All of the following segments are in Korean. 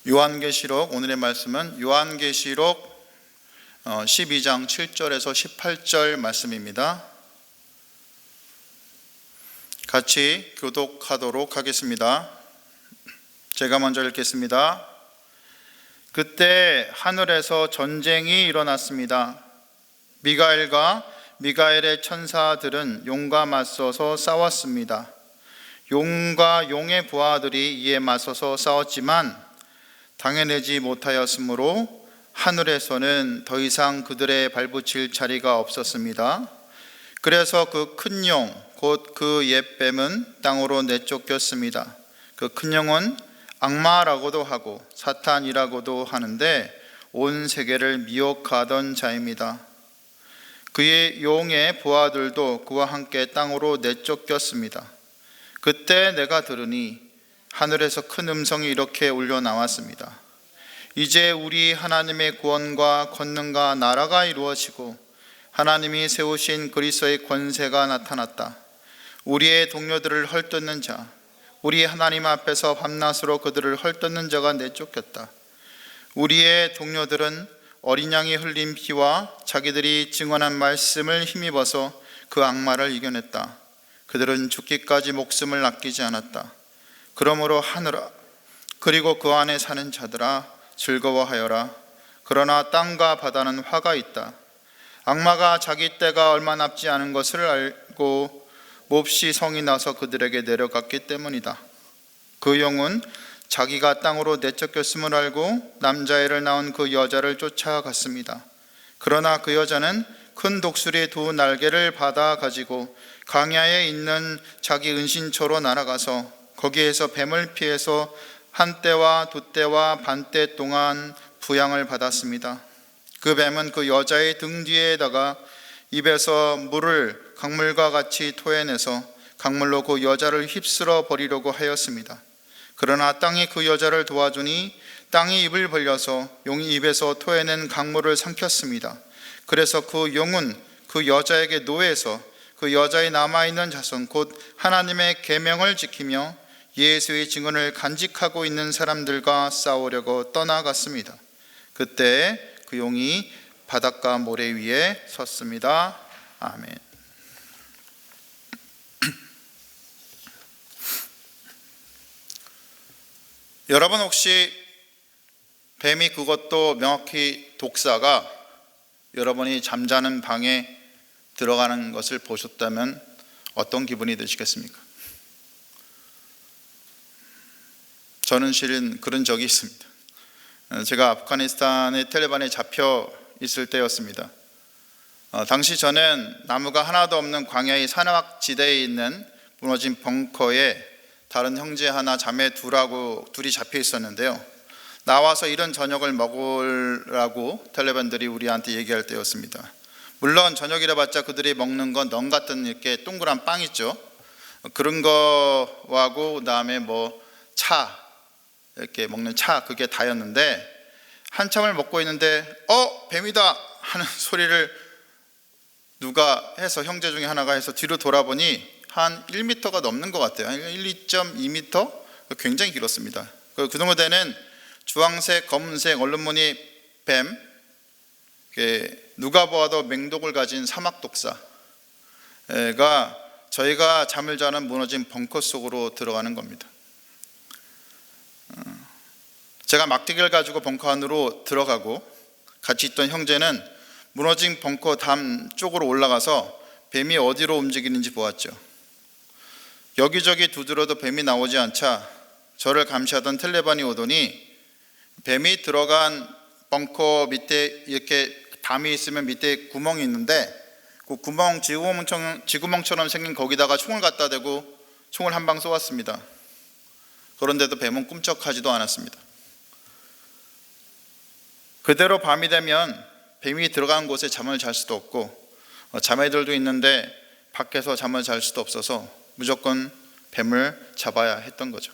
요한계시록, 오늘의 말씀은 요한계시록 12장 7절에서 18절 말씀입니다. 같이 교독하도록 하겠습니다. 제가 먼저 읽겠습니다. 그때 하늘에서 전쟁이 일어났습니다. 미가엘과 미가엘의 천사들은 용과 맞서서 싸웠습니다. 용과 용의 부하들이 이에 맞서서 싸웠지만 당해내지 못하였으므로 하늘에서는 더 이상 그들의 발붙일 자리가 없었습니다. 그래서 그 큰 용, 곧 그 옛뱀은 땅으로 내쫓겼습니다. 그 큰 용은 악마라고도 하고 사탄이라고도 하는데 온 세계를 미혹하던 자입니다. 그의 용의 부하들도 그와 함께 땅으로 내쫓겼습니다. 그때 내가 들으니 하늘에서 큰 음성이 이렇게 울려 나왔습니다. 이제 우리 하나님의 구원과 권능과 나라가 이루어지고 하나님이 세우신 그리스도의 권세가 나타났다. 우리의 동료들을 헐뜯는 자, 우리 하나님 앞에서 밤낮으로 그들을 헐뜯는 자가 내쫓겼다. 우리의 동료들은 어린 양이 흘린 피와 자기들이 증언한 말씀을 힘입어서 그 악마를 이겨냈다. 그들은 죽기까지 목숨을 아끼지 않았다. 그러므로 하늘아, 그리고 그 안에 사는 자들아, 즐거워하여라. 그러나 땅과 바다는 화가 있다. 악마가 자기 때가 얼마 남지 않은 것을 알고 몹시 성이 나서 그들에게 내려갔기 때문이다. 그 용은 자기가 땅으로 내쫓겼음을 알고 남자애를 낳은 그 여자를 쫓아갔습니다. 그러나 그 여자는 큰 독수리의 두 날개를 받아 가지고 광야에 있는 자기 은신처로 날아가서 거기에서 뱀을 피해서 한 때와 두 때와 반 때 동안 부양을 받았습니다. 그 뱀은 그 여자의 등 뒤에다가 입에서 물을 강물과 같이 토해내서 강물로 그 여자를 휩쓸어 버리려고 하였습니다. 그러나 땅이 그 여자를 도와주니 땅이 입을 벌려서 용이 입에서 토해낸 강물을 삼켰습니다. 그래서 그 용은 그 여자에게 노예해서 그 여자의 남아있는 자손 곧 하나님의 계명을 지키며 예수의 증언을 간직하고 있는 사람들과 싸우려고 떠나갔습니다. 그때 그 용이 바닷가 모래 위에 섰습니다. 아멘. 여러분 혹시 뱀이 그것도 명확히 독사가 여러분이 잠자는 방에 들어가는 것을 보셨다면 어떤 기분이 드시겠습니까? 저는 실은 그런 적이 있습니다. 제가 아프가니스탄의 탈레반에 잡혀 있을 때였습니다. 당시 저는 나무가 하나도 없는 광야의 산악지대에 있는 무너진 벙커에 다른 형제 하나 자매 둘이 잡혀 있었는데요. 나와서 이런 저녁을 먹으라고 탈레반들이 우리한테 얘기할 때였습니다. 물론 저녁이라 봤자 그들이 먹는 건 넌 같은 이렇게 동그란 빵 있죠. 그런 거하고 그다음에 차 이렇게 먹는 차, 그게 다였는데 한참을 먹고 있는데 뱀이다 하는 소리를 누가 해서 형제 중에 하나가 해서 뒤로 돌아보니 한 1m가 넘는 것 같아요. 1.2m? 굉장히 길었습니다. 그 정도 되는 주황색, 검은색 얼룩무늬 뱀, 누가 보아도 맹독을 가진 사막독사가 저희가 잠을 자는 무너진 벙커 속으로 들어가는 겁니다. 제가 막대기를 가지고 벙커 안으로 들어가고 같이 있던 형제는 무너진 벙커 담 쪽으로 올라가서 뱀이 어디로 움직이는지 보았죠. 여기저기 두드려도 뱀이 나오지 않자 저를 감시하던 탈레반이 오더니 뱀이 들어간 벙커 밑에 이렇게 담이 있으면 밑에 구멍이 있는데 그 구멍 지구멍처럼 생긴 거기다가 총을 갖다 대고 총을 한 방 쏘았습니다. 그런데도 뱀은 꿈쩍하지도 않았습니다. 그대로 밤이 되면 뱀이 들어간 곳에 잠을 잘 수도 없고 자매들도 있는데 밖에서 잠을 잘 수도 없어서 무조건 뱀을 잡아야 했던 거죠.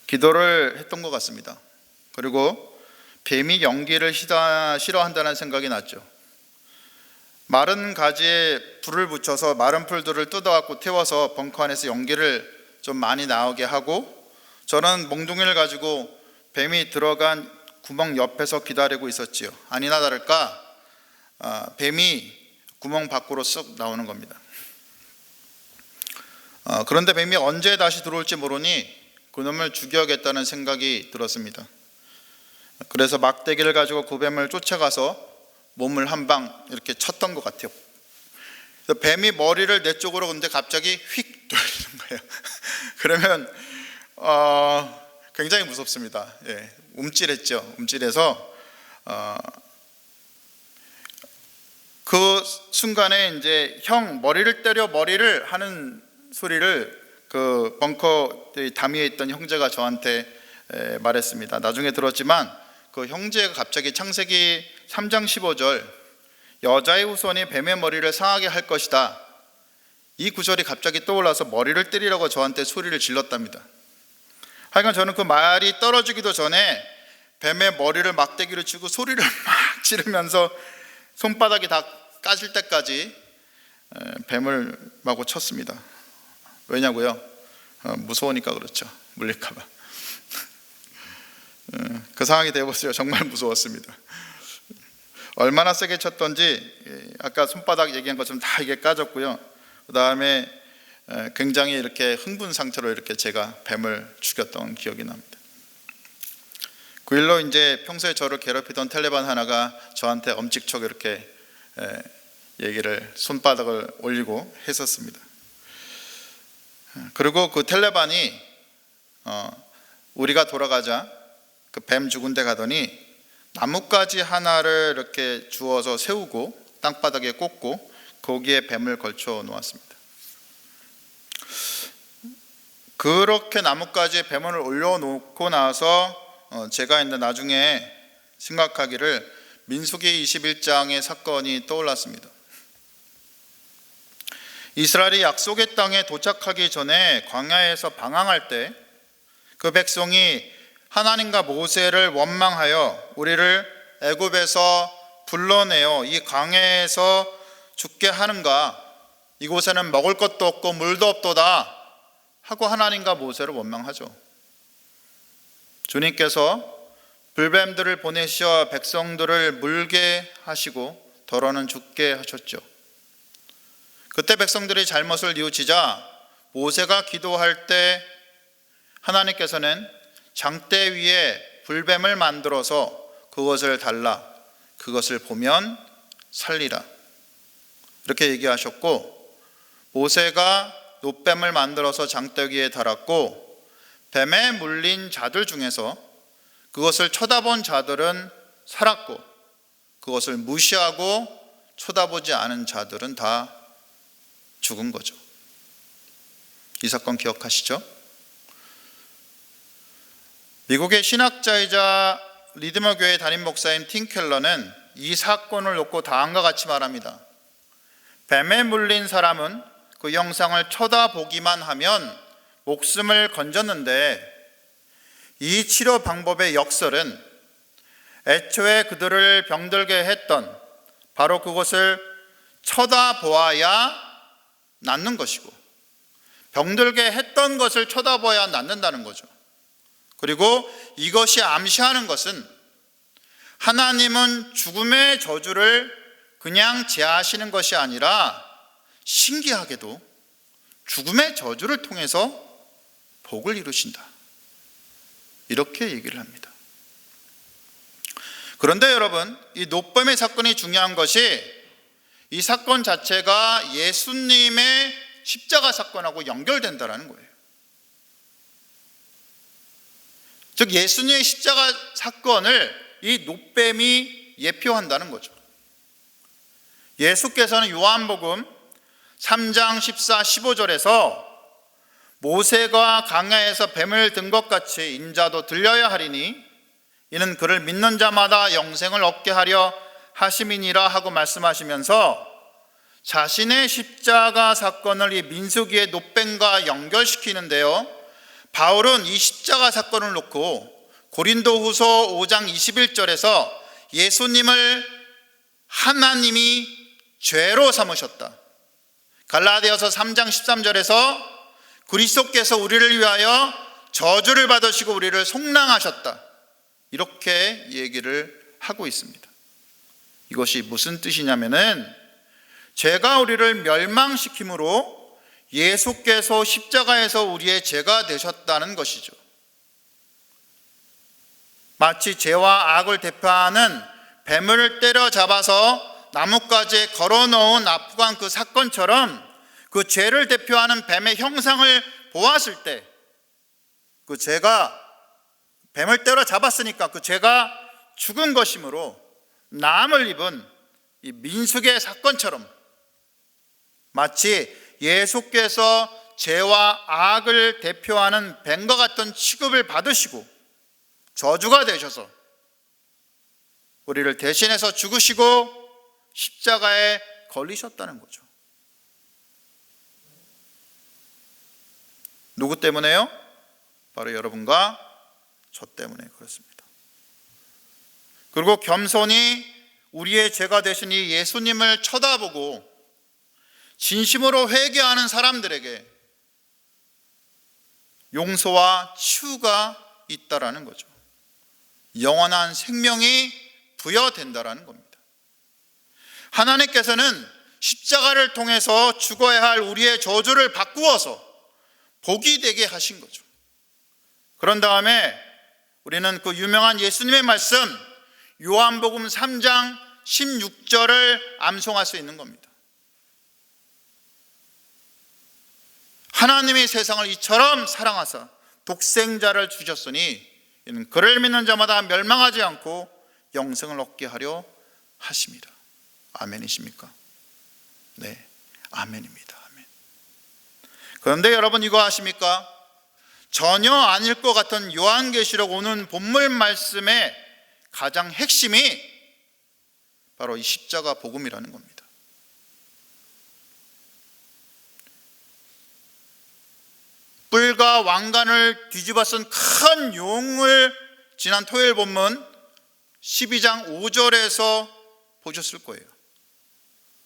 기도를 했던 것 같습니다. 그리고 뱀이 연기를 싫어한다는 생각이 났죠. 마른 가지에 불을 붙여서 마른 풀들을 뜯어갖고 태워서 벙커 안에서 연기를 좀 많이 나오게 하고 저는 몽둥이를 가지고 뱀이 들어간 구멍 옆에서 기다리고 있었지요. 아니나 다를까 뱀이 구멍 밖으로 쓱 나오는 겁니다. 그런데 뱀이 언제 다시 들어올지 모르니 그놈을 죽여야겠다는 생각이 들었습니다. 그래서 막대기를 가지고 그 뱀을 쫓아가서 몸을 한 방 이렇게 쳤던 것 같아요. 그래서 뱀이 머리를 내 쪽으로 근데 갑자기 휙 돌리는 거예요. 그러면 굉장히 무섭습니다. 움찔했죠. 움찔해서 그 순간에 이제 형 머리를 때려 머리를 하는 소리를 그 벙커 담위에 있던 형제가 저한테 말했습니다. 나중에 들었지만 그 형제가 갑자기 창세기 3장 15절 여자의 후손이 뱀의 머리를 상하게 할 것이다, 이 구절이 갑자기 떠올라서 머리를 때리라고 저한테 소리를 질렀답니다. 하여간 저는 그 말이 떨어지기도 전에 뱀의 머리를 막대기로 치고 소리를 막 지르면서 손바닥이 다 까질 때까지 뱀을 마구 쳤습니다. 왜냐고요? 무서우니까 그렇죠. 물릴까봐. 그 상황이 되어보세요. 정말 무서웠습니다. 얼마나 세게 쳤던지 아까 손바닥 얘기한 것처럼 다 이게 까졌고요. 그 다음에 굉장히 이렇게 흥분 상태로 이렇게 제가 뱀을 죽였던 기억이 납니다. 그 일로 이제 평소에 저를 괴롭히던 텔레반 하나가 저한테 엄지척 이렇게 얘기를 손바닥을 올리고 했었습니다. 그리고 그 텔레반이 우리가 돌아가자 그 뱀 죽은 데 가더니 나뭇가지 하나를 이렇게 주워서 세우고 땅바닥에 꽂고 거기에 뱀을 걸쳐 놓았습니다. 그렇게 나뭇가지에 뱀을 올려놓고 나서 제가 이제 나중에 생각하기를 민수기 21장의 사건이 떠올랐습니다. 이스라엘이 약속의 땅에 도착하기 전에 광야에서 방황할 때 그 백성이 하나님과 모세를 원망하여 우리를 애굽에서 불러내어 이 광야에서 죽게 하는가, 이곳에는 먹을 것도 없고 물도 없도다 하고 하나님과 모세를 원망하죠. 주님께서 불뱀들을 보내셔 백성들을 물게 하시고 더러는 죽게 하셨죠. 그때 백성들이 잘못을 뉘우치자 모세가 기도할 때 하나님께서는 장대 위에 불뱀을 만들어서 그것을 달라, 그것을 보면 살리라, 이렇게 얘기하셨고, 모세가 놋뱀을 만들어서 장대 위에 달았고 뱀에 물린 자들 중에서 그것을 쳐다본 자들은 살았고 그것을 무시하고 쳐다보지 않은 자들은 다 죽은 거죠. 이 사건 기억하시죠? 미국의 신학자이자 리드머 교회 담임 목사인 팀 켈러는 이 사건을 놓고 다음과 같이 말합니다. 뱀에 물린 사람은 그 영상을 쳐다보기만 하면 목숨을 건졌는데 이 치료 방법의 역설은 애초에 그들을 병들게 했던 바로 그것을 쳐다보아야 낫는 것이고, 병들게 했던 것을 쳐다봐야 낫는다는 거죠. 그리고 이것이 암시하는 것은 하나님은 죽음의 저주를 그냥 제하시는 것이 아니라 신기하게도 죽음의 저주를 통해서 복을 이루신다, 이렇게 얘기를 합니다. 그런데 여러분, 이 놋뱀의 사건이 중요한 것이 이 사건 자체가 예수님의 십자가 사건하고 연결된다는 거예요. 즉 예수님의 십자가 사건을 이 놋뱀이 예표한다는 거죠. 예수께서는 요한복음 3장 14, 15절에서 모세가 광야에서 뱀을 든 것 같이 인자도 들려야 하리니 이는 그를 믿는 자마다 영생을 얻게 하려 하심이니라 하고 말씀하시면서 자신의 십자가 사건을 이 민수기의 놋뱀과 연결시키는데요, 바울은 이 십자가 사건을 놓고 고린도후서 5장 21절에서 예수님을 하나님이 죄로 삼으셨다, 갈라디아서 3장 13절에서 그리스도께서 우리를 위하여 저주를 받으시고 우리를 속량하셨다, 이렇게 얘기를 하고 있습니다. 이것이 무슨 뜻이냐면은 죄가 우리를 멸망시킴으로 예수께서 십자가에서 우리의 죄가 되셨다는 것이죠. 마치 죄와 악을 대표하는 뱀을 때려잡아서 나뭇가지에 걸어놓은 아프간 그 사건처럼 그 죄를 대표하는 뱀의 형상을 보았을 때 그 죄가 뱀을 때려잡았으니까 그 죄가 죽은 것이므로 남을 입은 이 민수기의 사건처럼 마치 예수께서 죄와 악을 대표하는 뱀과 같은 취급을 받으시고 저주가 되셔서 우리를 대신해서 죽으시고 십자가에 걸리셨다는 거죠. 누구 때문에요? 바로 여러분과 저 때문에 그렇습니다. 그리고 겸손히 우리의 죄가 되신 이 예수님을 쳐다보고 진심으로 회개하는 사람들에게 용서와 치유가 있다라는 거죠. 영원한 생명이 부여된다라는 겁니다. 하나님께서는 십자가를 통해서 죽어야 할 우리의 저주를 바꾸어서 복이 되게 하신 거죠. 그런 다음에 우리는 그 유명한 예수님의 말씀 요한복음 3장 16절을 암송할 수 있는 겁니다. 하나님이 세상을 이처럼 사랑하사 독생자를 주셨으니 이는 그를 믿는 자마다 멸망하지 않고 영생을 얻게 하려 하심이라. 아멘이십니까? 네, 아멘입니다. 아멘. 그런데 여러분 이거 아십니까? 전혀 아닐 것 같은 요한계시록 오는 본문 말씀의 가장 핵심이 바로 이 십자가 복음이라는 겁니다. 뿔과 왕관을 뒤집어 쓴 큰 용을 지난 토요일 본문 12장 5절에서 보셨을 거예요.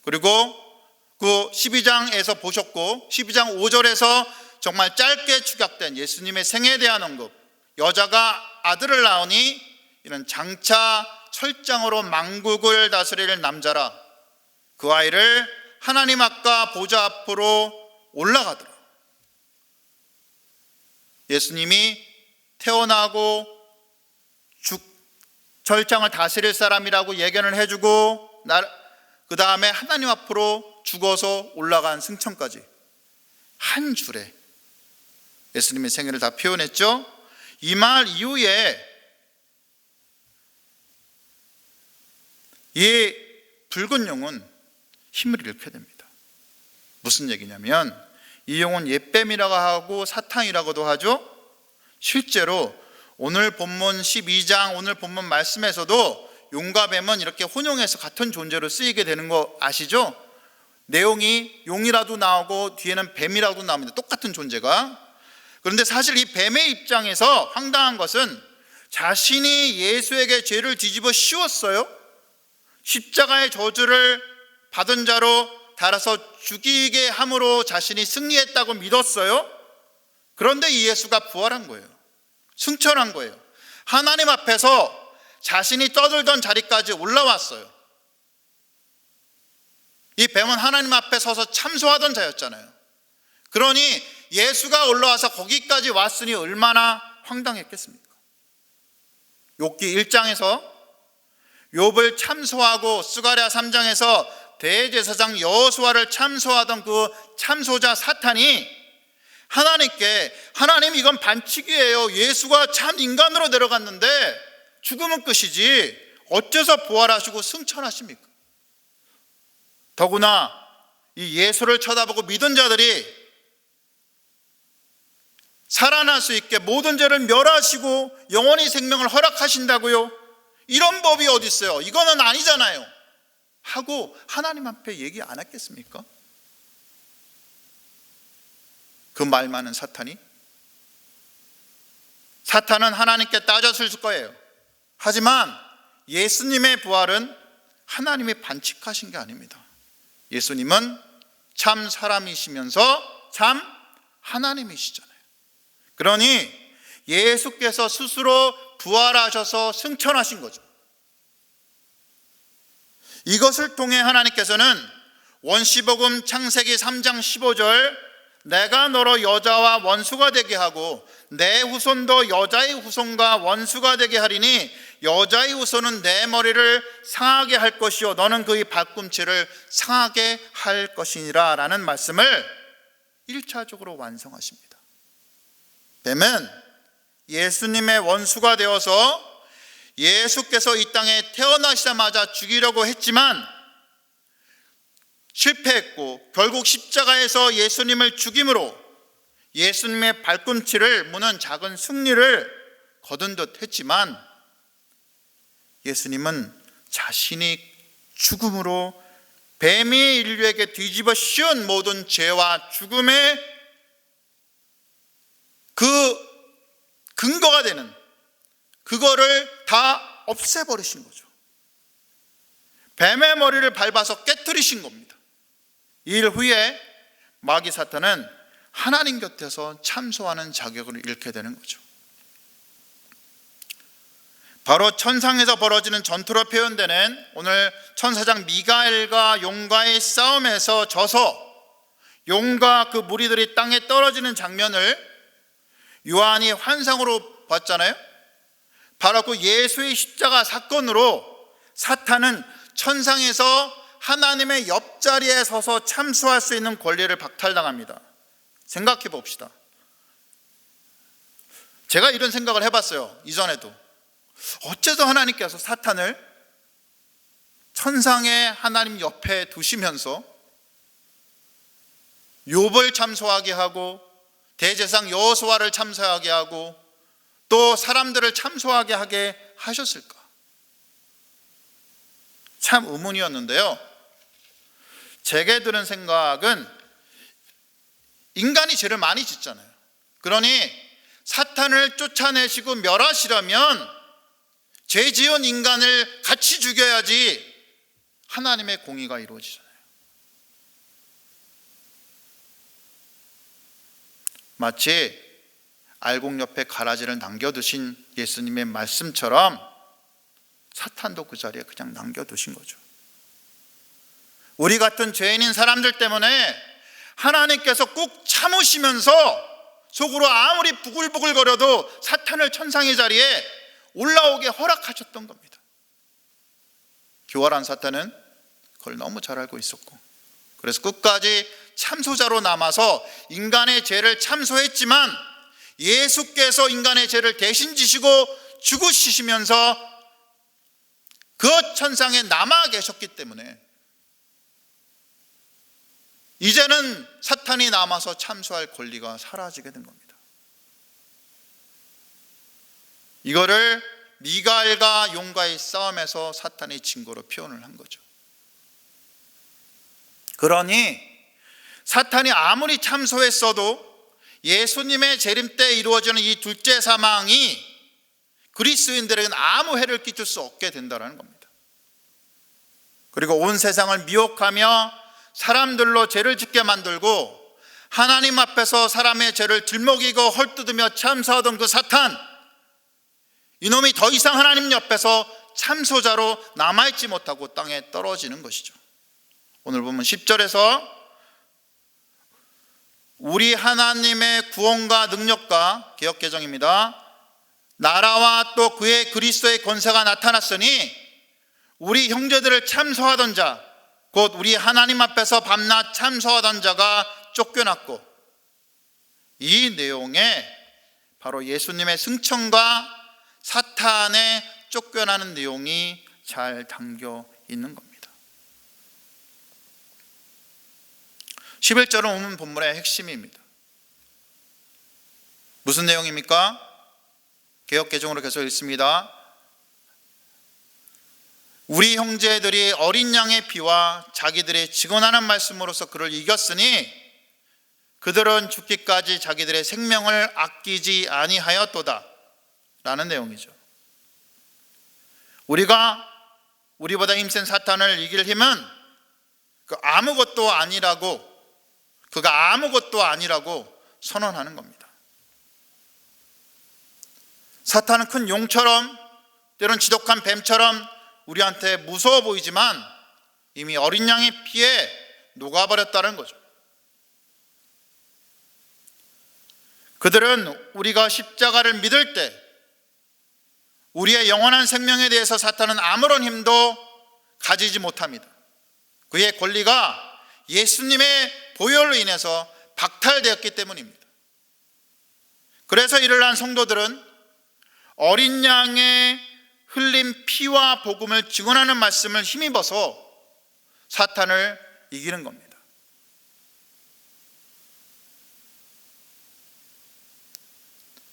그리고 그 12장에서 보셨고 12장 5절에서 정말 짧게 축약된 예수님의 생애에 대한 언급, 여자가 아들을 낳으니 이는 장차 철장으로 만국을 다스릴 남자라, 그 아이를 하나님 앞과 보좌 앞으로 올라가더라. 예수님이 태어나고 철장을 다스릴 사람이라고 예견을 해주고 그 다음에 하나님 앞으로 죽어서 올라간 승천까지 한 줄에 예수님의 생애를 다 표현했죠. 이 말 이후에 이 붉은 용은 힘을 잃게 됩니다. 무슨 얘기냐면 이 용은 옛뱀이라고 하고 사탕이라고도 하죠. 실제로 오늘 본문 12장 오늘 본문 말씀에서도 용과 뱀은 이렇게 혼용해서 같은 존재로 쓰이게 되는 거 아시죠? 내용이 용이라도 나오고 뒤에는 뱀이라도 나옵니다. 똑같은 존재가. 그런데 사실 이 뱀의 입장에서 황당한 것은 자신이 예수에게 죄를 뒤집어 씌웠어요. 십자가의 저주를 받은 자로 달아서 죽이게 함으로 자신이 승리했다고 믿었어요. 그런데 이 예수가 부활한 거예요. 승천한 거예요. 하나님 앞에서 자신이 떠들던 자리까지 올라왔어요. 이 뱀은 하나님 앞에 서서 참소하던 자였잖아요. 그러니 예수가 올라와서 거기까지 왔으니 얼마나 황당했겠습니까? 욥기 1장에서 욥을 참소하고 스가랴 3장에서 대제사장 여호수아를 참소하던 그 참소자 사탄이 하나님께 하나님 이건 반칙이에요. 예수가 참 인간으로 내려갔는데 죽으면 끝이지 어째서 부활하시고 승천하십니까? 더구나 이 예수를 쳐다보고 믿은 자들이 살아날 수 있게 모든 죄를 멸하시고 영원히 생명을 허락하신다고요? 이런 법이 어디 있어요? 이거는 아니잖아요 하고 하나님 앞에 얘기 안 했겠습니까? 그 말 많은 사탄이? 사탄은 하나님께 따졌을 거예요. 하지만 예수님의 부활은 하나님이 반칙하신 게 아닙니다. 예수님은 참 사람이시면서 참 하나님이시잖아요. 그러니 예수께서 스스로 부활하셔서 승천하신 거죠. 이것을 통해 하나님께서는 원시복음 창세기 3장 15절 내가 너로 여자와 원수가 되게 하고 내 후손도 여자의 후손과 원수가 되게 하리니 여자의 후손은 내 머리를 상하게 할 것이요 너는 그의 발꿈치를 상하게 할 것이니라 라는 말씀을 1차적으로 완성하십니다. 뱀은 예수님의 원수가 되어서 예수께서 이 땅에 태어나시자마자 죽이려고 했지만 실패했고 결국 십자가에서 예수님을 죽임으로 예수님의 발꿈치를 무는 작은 승리를 거둔 듯 했지만 예수님은 자신이 죽음으로 뱀이 인류에게 뒤집어 씌운 모든 죄와 죽음의 그 근거가 되는 그거를 다 없애버리신 거죠. 뱀의 머리를 밟아서 깨트리신 겁니다. 이 일 후에 마귀 사탄은 하나님 곁에서 참소하는 자격을 잃게 되는 거죠. 바로 천상에서 벌어지는 전투로 표현되는 오늘 천사장 미가엘과 용과의 싸움에서 져서 용과 그 무리들이 땅에 떨어지는 장면을 요한이 환상으로 봤잖아요. 바로 그 예수의 십자가 사건으로 사탄은 천상에서 하나님의 옆자리에 서서 참수할 수 있는 권리를 박탈당합니다. 생각해 봅시다. 제가 이런 생각을 해봤어요. 이전에도 어째서 하나님께서 사탄을 천상의 하나님 옆에 두시면서 욥을 참소하게 하고 대제사장 여호수아를 참소하게 하고 또 사람들을 참소하게 하게 하셨을까? 참 의문이었는데요. 제게 드는 생각은 인간이 죄를 많이 짓잖아요. 그러니 사탄을 쫓아내시고 멸하시려면 죄 지은 인간을 같이 죽여야지 하나님의 공의가 이루어지잖아요. 마치 알곡 옆에 가라지를 남겨두신 예수님의 말씀처럼 사탄도 그 자리에 그냥 남겨두신 거죠. 우리 같은 죄인인 사람들 때문에 하나님께서 꾹 참으시면서 속으로 아무리 부글부글거려도 사탄을 천상의 자리에 올라오게 허락하셨던 겁니다. 교활한 사탄은 그걸 너무 잘 알고 있었고, 그래서 끝까지 참소자로 남아서 인간의 죄를 참소했지만 예수께서 인간의 죄를 대신 지시고 죽으시면서 그 천상에 남아 계셨기 때문에 이제는 사탄이 남아서 참소할 권리가 사라지게 된 겁니다. 이거를 미가엘과 용과의 싸움에서 사탄의 증거로 표현을 한 거죠. 그러니 사탄이 아무리 참소했어도 예수님의 재림 때 이루어지는 이 둘째 사망이 그리스도인들에게는 아무 해를 끼칠 수 없게 된다는 겁니다. 그리고 온 세상을 미혹하며 사람들로 죄를 짓게 만들고 하나님 앞에서 사람의 죄를 들먹이고 헐뜯으며 참소하던 그 사탄, 이놈이 더 이상 하나님 옆에서 참소자로 남아있지 못하고 땅에 떨어지는 것이죠. 오늘 보면 10절에서 우리 하나님의 구원과 능력과 개역개정입니다. 나라와 또 그의 그리스도의 권세가 나타났으니 우리 형제들을 참소하던 자, 곧 우리 하나님 앞에서 밤낮 참소하던 자가 쫓겨났고, 이 내용에 바로 예수님의 승천과 사탄의 쫓겨나는 내용이 잘 담겨 있는 겁니다. 11절은 오늘 본문의 핵심입니다. 무슨 내용입니까? 개역개정으로 계속 읽습니다. 우리 형제들이 어린 양의 피와 자기들의 직언하는 말씀으로서 그를 이겼으니 그들은 죽기까지 자기들의 생명을 아끼지 아니하였도다 라는 내용이죠. 우리가 우리보다 힘센 사탄을 이길 힘은 그가 아무것도 아니라고 선언하는 겁니다. 사탄은 큰 용처럼, 때론 지독한 뱀처럼 우리한테 무서워 보이지만 이미 어린 양의 피에 녹아버렸다는 거죠. 그들은 우리가 십자가를 믿을 때 우리의 영원한 생명에 대해서 사탄은 아무런 힘도 가지지 못합니다. 그의 권리가 예수님의 보혈로 인해서 박탈되었기 때문입니다. 그래서 이를 한 성도들은 어린 양의 흘린 피와 복음을 증언하는 말씀을 힘입어서 사탄을 이기는 겁니다.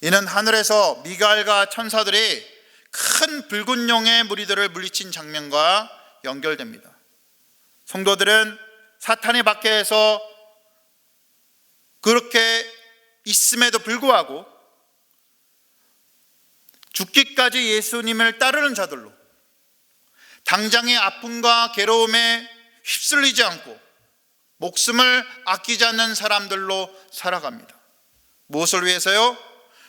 이는 하늘에서 미가엘과 천사들이 큰 붉은 용의 무리들을 물리친 장면과 연결됩니다. 성도들은 사탄의 박해에서 그렇게 있음에도 불구하고 죽기까지 예수님을 따르는 자들로 당장의 아픔과 괴로움에 휩쓸리지 않고 목숨을 아끼지 않는 사람들로 살아갑니다. 무엇을 위해서요?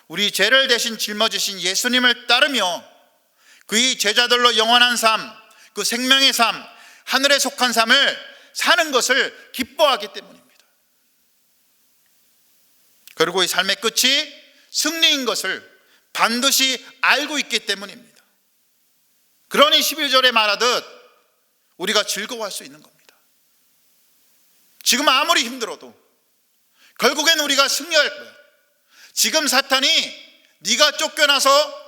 우리 죄를 대신 짊어지신 예수님을 따르며 그의 제자들로 영원한 삶, 그 생명의 삶, 하늘에 속한 삶을 사는 것을 기뻐하기 때문입니다. 그리고 이 삶의 끝이 승리인 것을 반드시 알고 있기 때문입니다. 그러니 11절에 말하듯 우리가 즐거워할 수 있는 겁니다. 지금 아무리 힘들어도 결국엔 우리가 승리할 거예요. 지금 사탄이 네가 쫓겨나서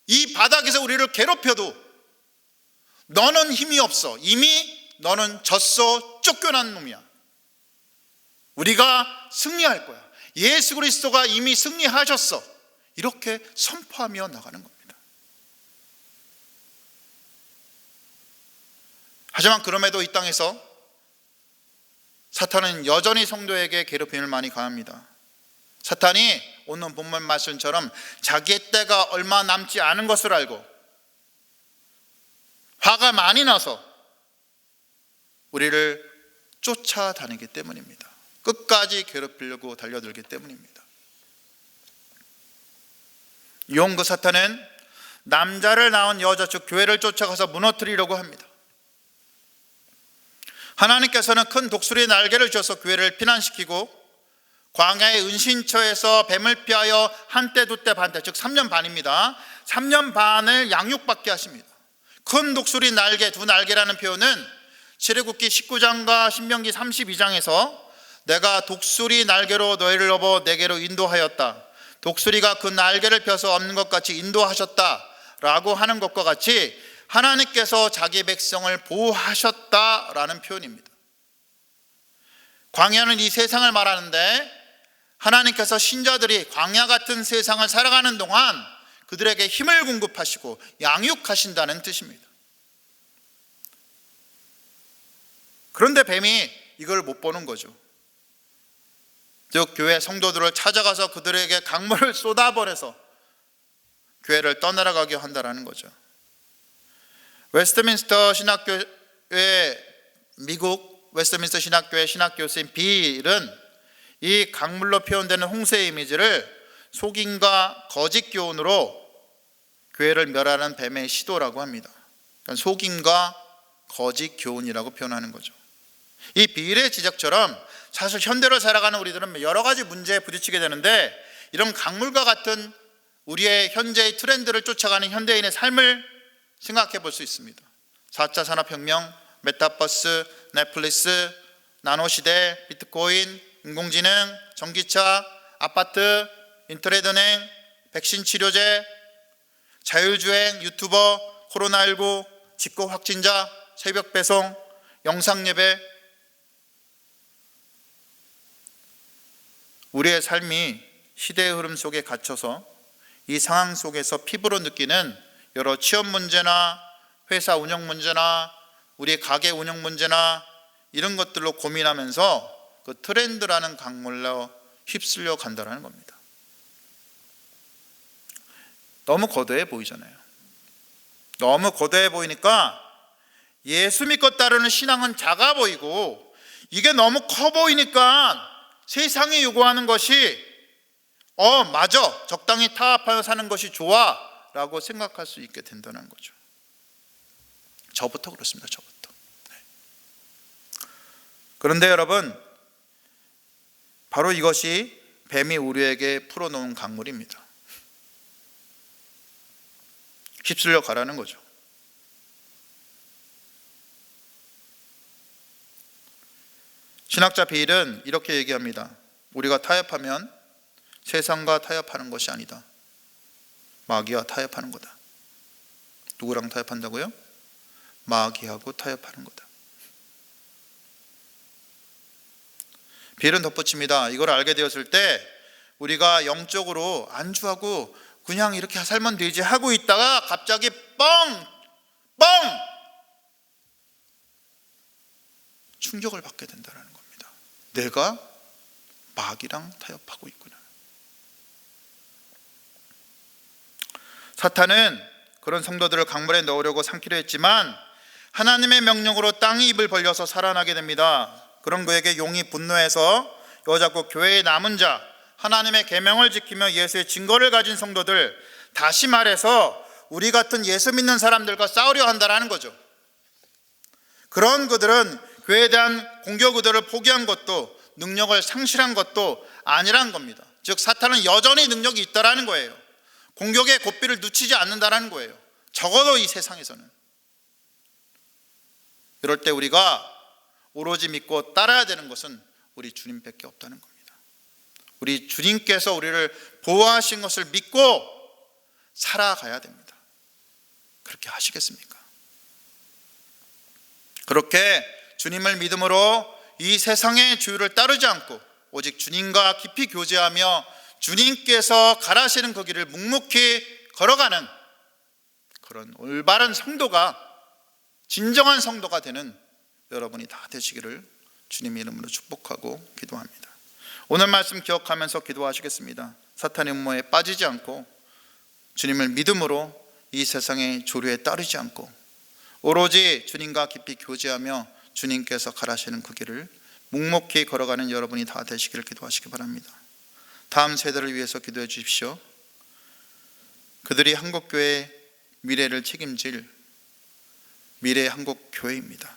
이 바닥에서 우리를 괴롭혀도 너는 힘이 없어. 이미 너는 졌어. 쫓겨난 놈이야. 우리가 승리할 거야. 예수 그리스도가 이미 승리하셨어. 이렇게 선포하며 나가는 겁니다. 하지만 그럼에도 이 땅에서 사탄은 여전히 성도에게 괴롭힘을 많이 가합니다. 사탄이 오늘 본문 말씀처럼 자기의 때가 얼마 남지 않은 것을 알고 화가 많이 나서 우리를 쫓아다니기 때문입니다. 끝까지 괴롭히려고 달려들기 때문입니다. 용 그 사탄은 남자를 낳은 여자 즉 교회를 쫓아가서 무너뜨리려고 합니다. 하나님께서는 큰 독수리의 날개를 주셔서 교회를 피난시키고 광야의 은신처에서 뱀을 피하여 한때 두때 반때 즉 3년 반입니다. 3년 반을 양육받게 하십니다. 큰 독수리 날개, 두 날개라는 표현은 출애굽기 19장과 신명기 32장에서 내가 독수리 날개로 너희를 업어 내게로 인도하였다. 독수리가 그 날개를 펴서 엎는 것 같이 인도하셨다라고 하는 것과 같이 하나님께서 자기 백성을 보호하셨다라는 표현입니다. 광야는 이 세상을 말하는데 하나님께서 신자들이 광야 같은 세상을 살아가는 동안 그들에게 힘을 공급하시고 양육하신다는 뜻입니다. 그런데 뱀이 이걸 못 보는 거죠. 즉 교회 성도들을 찾아가서 그들에게 강물을 쏟아버려서 교회를 떠나가게 한다는 거죠. 웨스트민스터 신학교의 미국 웨스트민스터 신학교의 신학교수인 빌은 이 강물로 표현되는 홍수의 이미지를 속임과 거짓 교훈으로 교회를 멸하는 뱀의 시도라고 합니다. 그러니까 속임과 거짓 교훈이라고 표현하는 거죠. 이 빌의 지적처럼 사실 현대로 살아가는 우리들은 여러 가지 문제에 부딪히게 되는데 이런 강물과 같은 우리의 현재의 트렌드를 쫓아가는 현대인의 삶을 생각해 볼 수 있습니다. 4차 산업혁명, 메타버스, 넷플릭스, 나노시대, 비트코인, 인공지능, 전기차, 아파트, 인터넷은행, 백신 치료제, 자율주행, 유튜버, 코로나19, 집콕 확진자, 새벽 배송, 영상예배. 우리의 삶이 시대의 흐름 속에 갇혀서 이 상황 속에서 피부로 느끼는 여러 취업 문제나 회사 운영 문제나 우리의 가게 운영 문제나 이런 것들로 고민하면서 그 트렌드라는 강물로 휩쓸려 간다는 겁니다. 너무 거대해 보이잖아요. 너무 거대해 보이니까 예수 믿고 따르는 신앙은 작아 보이고 이게 너무 커 보이니까 세상이 요구하는 것이 맞아, 적당히 타협하여 사는 것이 좋아 라고 생각할 수 있게 된다는 거죠. 저부터 그렇습니다. 저부터. 그런데 여러분, 바로 이것이 뱀이 우리에게 풀어놓은 강물입니다. 휩쓸려 가라는 거죠. 신학자 빌은 이렇게 얘기합니다. 우리가 타협하면 세상과 타협하는 것이 아니다. 마귀와 타협하는 거다. 누구랑 타협한다고요? 마귀하고 타협하는 거다. 빌은 덧붙입니다. 이걸 알게 되었을 때 우리가 영적으로 안주하고 그냥 이렇게 살면 되지 하고 있다가 갑자기 뻥! 충격을 받게 된다는 겁니다. 내가 마귀랑 타협하고 있구나. 사탄은 그런 성도들을 강물에 넣으려고 삼키려 했지만 하나님의 명령으로 땅이 입을 벌려서 살아나게 됩니다. 그런 그에게 용이 분노해서 여자고 교회에 남은 자, 하나님의 계명을 지키며 예수의 증거를 가진 성도들, 다시 말해서 우리 같은 예수 믿는 사람들과 싸우려 한다는 거죠. 그런 그들은 교회에 대한 공격 의도를 포기한 것도 능력을 상실한 것도 아니란 겁니다. 즉 사탄은 여전히 능력이 있다라는 거예요. 공격의 고삐를 놓치지 않는다라는 거예요. 적어도 이 세상에서는. 이럴 때 우리가 오로지 믿고 따라야 되는 것은 우리 주님밖에 없다는 겁니다. 우리 주님께서 우리를 보호하신 것을 믿고 살아가야 됩니다. 그렇게 하시겠습니까? 그렇게 주님을 믿음으로 이 세상의 주유를 따르지 않고 오직 주님과 깊이 교제하며 주님께서 가라시는 그 길을 묵묵히 걸어가는 그런 올바른 성도가, 진정한 성도가 되는 여러분이 다 되시기를 주님의 이름으로 축복하고 기도합니다. 오늘 말씀 기억하면서 기도하시겠습니다. 사탄의 음모에 빠지지 않고 주님을 믿음으로 이 세상의 조류에 따르지 않고 오로지 주님과 깊이 교제하며 주님께서 가라시는 그 길을 묵묵히 걸어가는 여러분이 다 되시기를 기도하시기 바랍니다. 다음 세대를 위해서 기도해 주십시오. 그들이 한국교회의 미래를 책임질 미래의 한국교회입니다.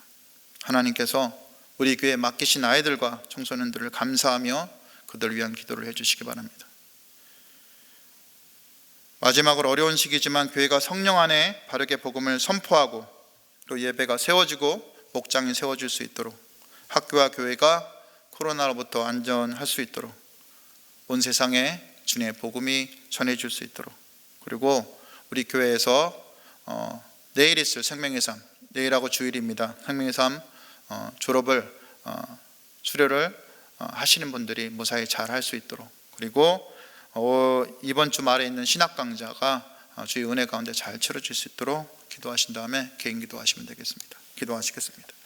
하나님께서 우리 교회에 맡기신 아이들과 청소년들을 감사하며 그들을 위한 기도를 해주시기 바랍니다. 마지막으로 어려운 시기지만 교회가 성령 안에 바르게 복음을 선포하고 또 예배가 세워지고 목장이 세워질 수 있도록, 학교와 교회가 코로나로부터 안전할 수 있도록, 온 세상에 주님의 복음이 전해질 수 있도록, 그리고 우리 교회에서 내일 있을 생명의 삶, 내일하고 주일입니다. 생명의 삶 졸업을 수료를 하시는 분들이 무사히 잘 할 수 있도록, 그리고 이번 주 말에 있는 신학 강좌가 주의 은혜 가운데 잘 치러질 수 있도록 기도하신 다음에 개인 기도하시면 되겠습니다. 기도하시겠습니다.